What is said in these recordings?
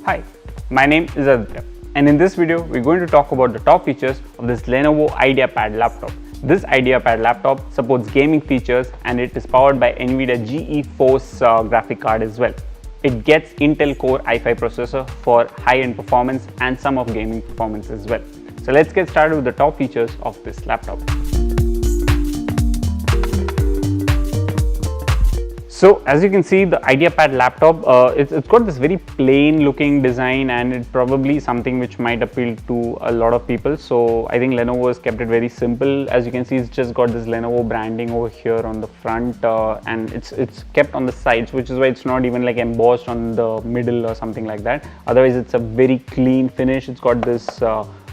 Hi, my name is Aditya, and in this video we're going to talk about the top features of this Lenovo IdeaPad laptop. This IdeaPad laptop supports gaming features and it is powered by NVIDIA GeForce graphic card as well. It gets Intel Core i5 processor for high-end performance and some of gaming performance as well. So let's get started with the top features of this laptop. So as you can see, the IdeaPad laptop, it's got this very plain looking design, and it's probably something which might appeal to a lot of people. So I think Lenovo has kept it very simple. As you can see, it's just got this Lenovo branding over here on the front, and it's kept on the sides, which is why it's not even like embossed on the middle or something like that. Otherwise, it's a very clean finish. It's got this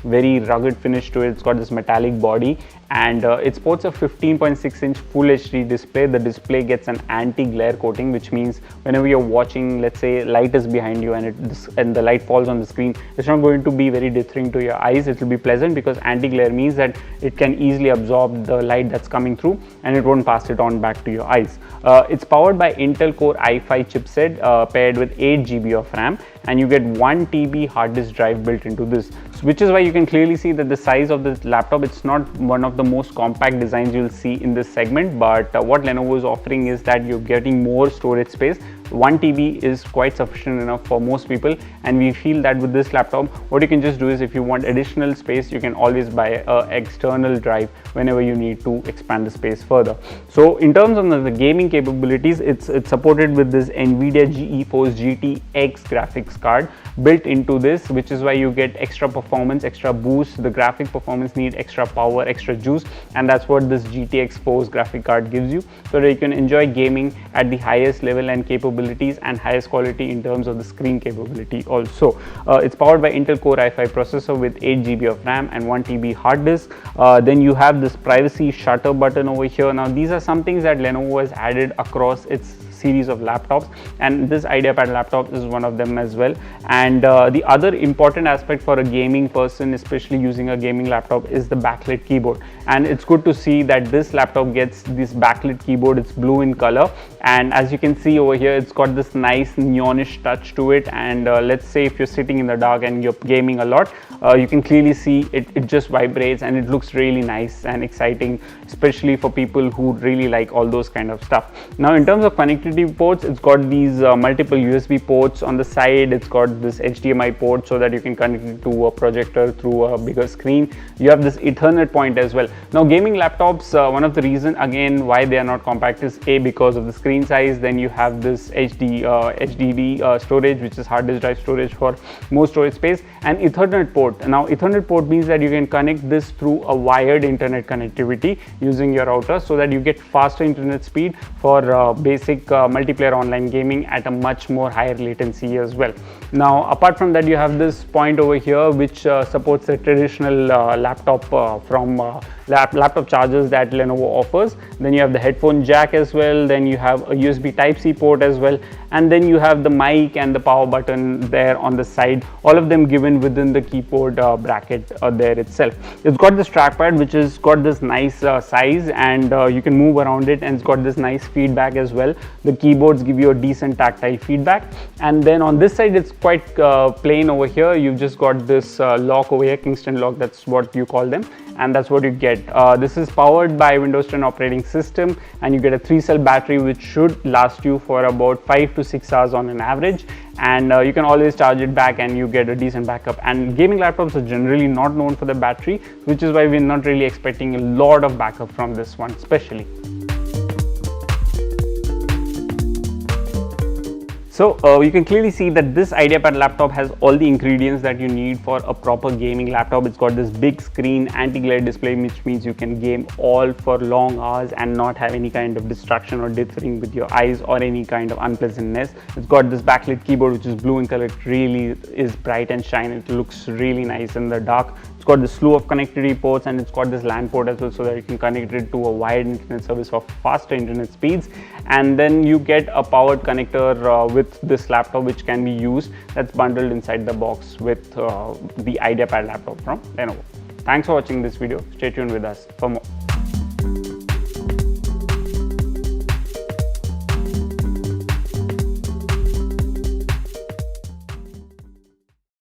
very rugged finish to it. It's got this metallic body, and it sports a 15.6-inch Full HD display. The display gets an anti-glare coating, which means whenever you're watching, let's say light is behind you and the light falls on the screen, it's not going to be very deterring to your eyes. It will be pleasant because anti-glare means that it can easily absorb the light that's coming through and it won't pass it on back to your eyes. It's powered by Intel Core i5 chipset paired with 8 GB of RAM, and you get 1 TB hard disk drive built into this, which is why you can clearly see that the size of this laptop, it's not one of the most compact designs you'll see in this segment, but what Lenovo is offering is that you're getting more storage space. 1 TB is quite sufficient enough for most people, and we feel that with this laptop, what you can just do is, if you want additional space, you can always buy an external drive whenever you need to expand the space further. So in terms of the gaming capabilities, it's supported with this NVIDIA GeForce GTX graphics card built into this, which is why you get extra performance, extra boost. The graphic performance need extra power, extra juice, and that's what this GTX Force graphic card gives you, so that you can enjoy gaming at the highest level and capabilities and highest quality in terms of the screen capability also. It's powered by Intel Core i5 processor with 8 GB of RAM and 1 TB hard disk. Then you have this privacy shutter button over here. Now these are some things that Lenovo has added across its series of laptops, and this IdeaPad laptop is one of them as well. And the other important aspect for a gaming person, especially using a gaming laptop, is the backlit keyboard. And it's good to see that this laptop gets this backlit keyboard. It's blue in color, and as you can see over here, it's got this nice neonish touch to it. And let's say if you're sitting in the dark and you're gaming a lot, you can clearly see it just vibrates, and it looks really nice and exciting, especially for people who really like all those kind of stuff. Now in terms of connectivity ports, it's got these multiple USB ports on the side. It's got this HDMI port so that you can connect it to a projector through a bigger screen. You have this Ethernet point as well. Now gaming laptops, one of the reason again why they are not compact is because of the screen size. Then you have this HDD storage, which is hard disk drive storage for more storage space, and Ethernet port. Now Ethernet port means that you can connect this through a wired internet connectivity using your router, so that you get faster internet speed for basic multiplayer online gaming at a much more higher latency as well. Now apart from that, you have this point over here which supports the traditional laptop laptop chargers that Lenovo offers. Then you have the headphone jack as well. Then you have a USB Type-C port as well, and then you have the mic and the power button there on the side, all of them given within the keyboard bracket there itself. It's got this trackpad which has got this nice size, and you can move around it, and it's got this nice feedback as well. The keyboards give you a decent tactile feedback. And then on this side, it's quite plain over here. You've just got this lock over here, Kingston lock, that's what you call them, and that's what you get. This is powered by Windows 10 operating system, and you get a 3-cell battery which should last you for about 5 to 6 hours on an average, and you can always charge it back and you get a decent backup. And gaming laptops are generally not known for the battery, which is why we're not really expecting a lot of backup from this one especially. So you can clearly see that this IdeaPad laptop has all the ingredients that you need for a proper gaming laptop. It's got this big screen, anti-glare display, which means you can game all for long hours and not have any kind of distraction or deterring with your eyes or any kind of unpleasantness. It's got this backlit keyboard which is blue in color. It really is bright and shiny. It looks really nice in the dark. It's got this slew of connectivity ports, and it's got this LAN port as well, so that you can connect it to a wired internet service for faster internet speeds. And then you get a powered connector with this laptop which can be used, that's bundled inside the box with the IdeaPad laptop from Lenovo. Thanks for watching this video. Stay tuned with us for more.